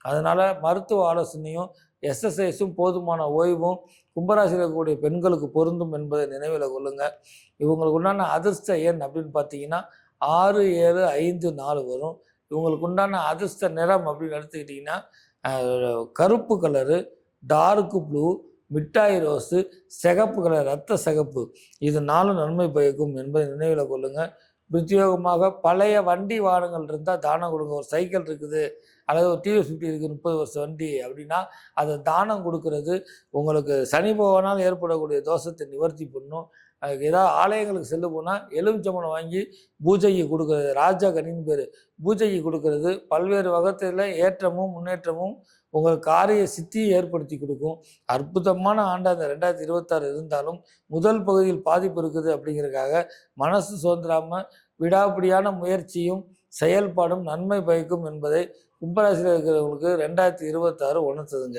அதனால் மருத்துவ ஆலோசனையும் எக்ஸசைஸும் போதுமான ஓய்வும் கும்பராசியில் இருக்கக்கூடிய பெண்களுக்கு பொருந்தும் என்பதை நினைவில் கொள்ளுங்கள். இவங்களுக்கு உண்டான அதிர்ஷ்ட எண் அப்படின்னு பார்த்தீங்கன்னா 6, 7, 5, 4 வரும். இவங்களுக்கு உண்டான அதிர்ஷ்ட நிறம் அப்படின்னு எடுத்துக்கிட்டிங்கன்னா கருப்பு கலரு, டார்க்கு ப்ளூ, மிட்டாய் ரோஸு, சிகப்பு கலர் ரத்த சிகப்பு, இது 4 நன்மை பயக்கும் என்பதை நினைவில் கொள்ளுங்கள். பிரத்யோகமாக பழைய வண்டி வாகனங்கள் இருந்தால் தானம் கொடுங்க. ஒரு சைக்கிள் இருக்குது அல்லது ஒரு டிவிஎஸ் 50 இருக்குது, 30 வருஷம் வண்டி அப்படின்னா அதை தானம் கொடுக்கறது உங்களுக்கு சனி பகவானால் ஏற்படக்கூடிய தோஷத்தை நிவர்த்தி பண்ணும். அதுக்கு ஏதாவது ஆலயங்களுக்கு செல்ல போனால் எலுமிச்சம்பழம் வாங்கி பூஜைக்கு கொடுக்கறது, ராஜா கனின்னு பேர், பூஜைக்கு கொடுக்கறது பல்வேறு வகத்தில் ஏற்றமும் முன்னேற்றமும் உங்களுக்கு காரிய சித்தியை ஏற்படுத்தி கொடுக்கும். அற்புதமான ஆண்டு அந்த 2026 இருந்தாலும் முதல் பகுதியில் பாதிப்பு இருக்குது அப்படிங்கிறதுக்காக மனசு சோர்ந்துடாமல் விடாப்பிடியான முயற்சியும் செயல்பாடும் நன்மை பயக்கும் என்பதை கும்பராசியில் இருக்கிறவங்களுக்கு 2026 உணர்த்துதுங்க.